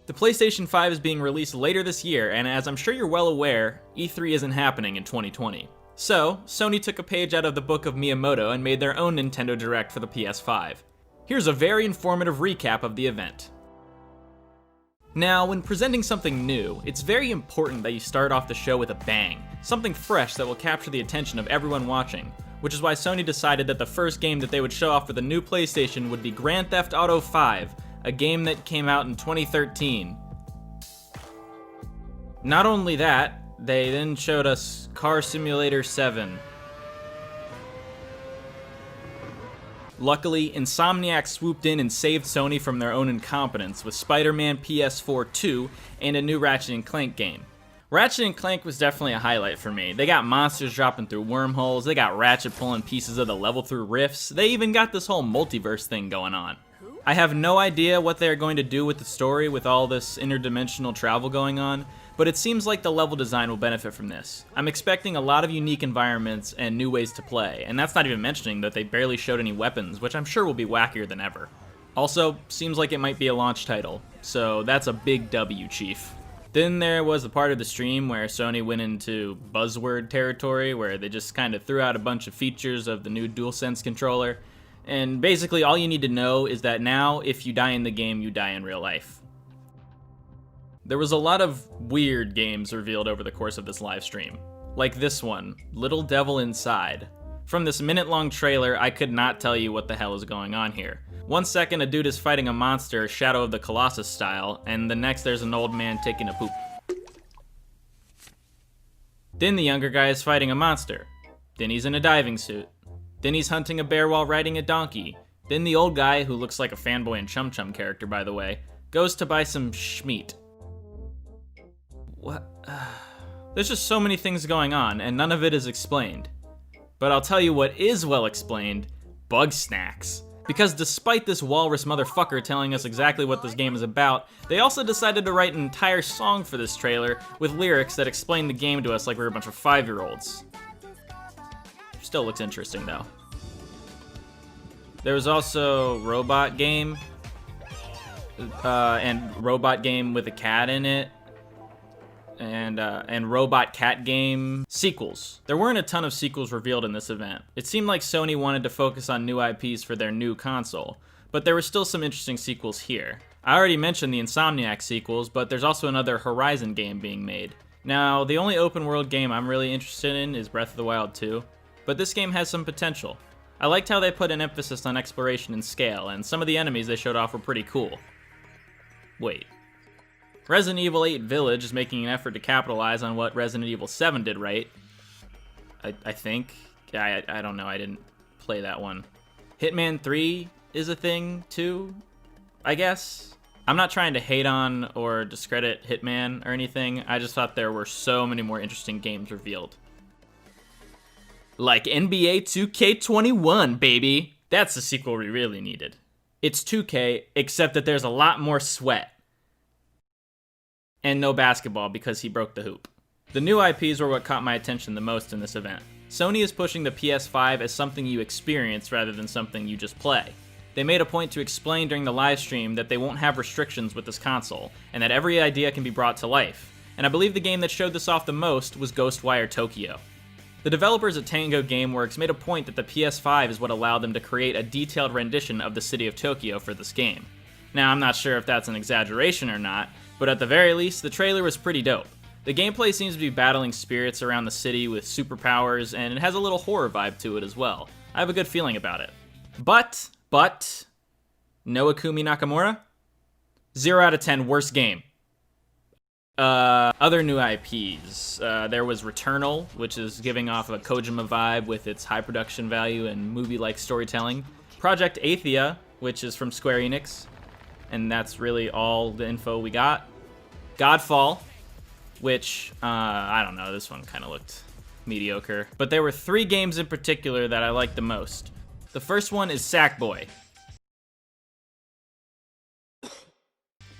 The PlayStation 5 is being released later this year, and as I'm sure you're well aware, E3 isn't happening in 2020. So, Sony took a page out of the book of Miyamoto and made their own Nintendo Direct for the PS5. Here's a very informative recap of the event. Now, when presenting something new, it's very important that you start off the show with a bang, something fresh that will capture the attention of everyone watching, which is why Sony decided that the first game that they would show off for the new PlayStation would be Grand Theft Auto V, a game that came out in 2013. Not only that, they then showed us Car Simulator 7. Luckily, Insomniac swooped in and saved Sony from their own incompetence with Spider-Man PS4 2 and a new Ratchet & Clank game. Ratchet & Clank was definitely a highlight for me. They got monsters dropping through wormholes, they got Ratchet pulling pieces of the level through rifts, they even got this whole multiverse thing going on. I have no idea what they're going to do with the story with all this interdimensional travel going on, but it seems like the level design will benefit from this. I'm expecting a lot of unique environments and new ways to play, and that's not even mentioning that they barely showed any weapons, which I'm sure will be wackier than ever. Also, seems like it might be a launch title, so that's a big W, Chief. Then there was the part of the stream where Sony went into buzzword territory, where they just kind of threw out a bunch of features of the new DualSense controller, and basically all you need to know is that now, if you die in the game, you die in real life. There was a lot of weird games revealed over the course of this live stream. Like this one, Little Devil Inside. From this minute-long trailer, I could not tell you what the hell is going on here. 1 second, a dude is fighting a monster, Shadow of the Colossus style, and the next there's an old man taking a poop. Then the younger guy is fighting a monster. Then he's in a diving suit. Then he's hunting a bear while riding a donkey. Then the old guy, who looks like a Fanboy and Chum Chum character by the way, goes to buy some schmeat. What? There's just so many things going on, and none of it is explained. But I'll tell you what is well explained: bug snacks. Because despite this walrus motherfucker telling us exactly what this game is about, they also decided to write an entire song for this trailer with lyrics that explain the game to us like we're a bunch of 5-year-olds. Still looks interesting though. There was also Robot Game, and Robot Game with a cat in it, and Robot Cat Game sequels. There weren't a ton of sequels revealed in this event. It seemed like Sony wanted to focus on new IPs for their new console, but there were still some interesting sequels here. I already mentioned the Insomniac sequels, but there's also another Horizon game being made. Now, the only open world game I'm really interested in is Breath of the Wild 2, but this game has some potential. I liked how they put an emphasis on exploration and scale, and some of the enemies they showed off were pretty cool. Wait. Resident Evil 8 Village is making an effort to capitalize on what Resident Evil 7 did right. I think. I don't know, I didn't play that one. Hitman 3 is a thing, too, I guess. I'm not trying to hate on or discredit Hitman or anything, I just thought there were so many more interesting games revealed. Like NBA 2K21, baby! That's the sequel we really needed. It's 2K, except that there's a lot more sweat. And no basketball because he broke the hoop. The new IPs were what caught my attention the most in this event. Sony is pushing the PS5 as something you experience rather than something you just play. They made a point to explain during the live stream that they won't have restrictions with this console, and that every idea can be brought to life. And I believe the game that showed this off the most was Ghostwire Tokyo. The developers at Tango Gameworks made a point that the PS5 is what allowed them to create a detailed rendition of the city of Tokyo for this game. Now, I'm not sure if that's an exaggeration or not, but at the very least, the trailer was pretty dope. The gameplay seems to be battling spirits around the city with superpowers, and it has a little horror vibe to it as well. I have a good feeling about it. But, no Akumi Nakamura? 0 out of 10, worst game. Other new IPs. There was Returnal, which is giving off a Kojima vibe with its high production value and movie-like storytelling. Project Athia, which is from Square Enix, and that's really all the info we got. Godfall, which, I don't know, this one kind of looked mediocre. But there were 3 games in particular that I liked the most. The first one is Sackboy.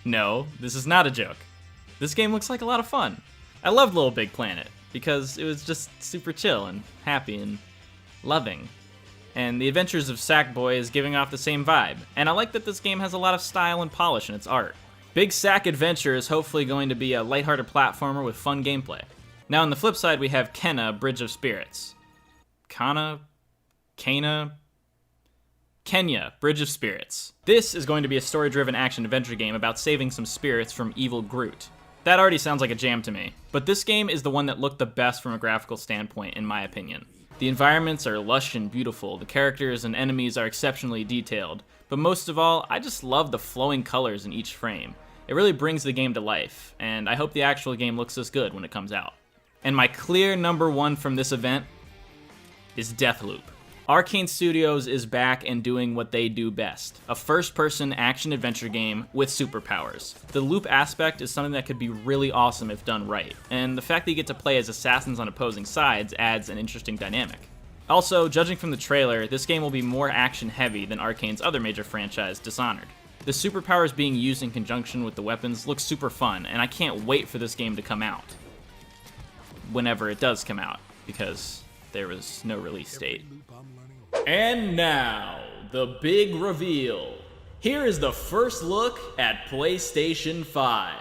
No, this is not a joke. This game looks like a lot of fun. I loved Little Big Planet because it was just super chill and happy and loving. And The Adventures of Sackboy is giving off the same vibe. And I like that this game has a lot of style and polish in its art. Big Sack Adventure is hopefully going to be a lighthearted platformer with fun gameplay. Now on the flip side, we have Kenna, Bridge of Spirits. Kenya, Bridge of Spirits. This is going to be a story-driven action-adventure game about saving some spirits from evil Groot. That already sounds like a jam to me, but this game is the one that looked the best from a graphical standpoint, in my opinion. The environments are lush and beautiful, the characters and enemies are exceptionally detailed, but most of all, I just love the flowing colors in each frame. It really brings the game to life, and I hope the actual game looks this good when it comes out. And my clear number one from this event is Deathloop. Arcane Studios is back and doing what they do best, a first-person action-adventure game with superpowers. The loop aspect is something that could be really awesome if done right, and the fact that you get to play as assassins on opposing sides adds an interesting dynamic. Also, judging from the trailer, this game will be more action-heavy than Arcane's other major franchise, Dishonored. The superpowers being used in conjunction with the weapons looks super fun, and I can't wait for this game to come out. Whenever it does come out, because there was no release date. And now, the big reveal. Here is the first look at PlayStation 5.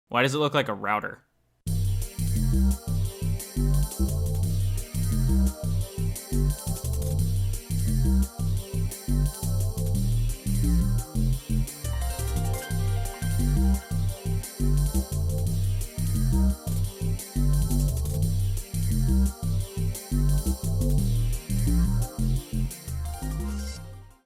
Why does it look like a router?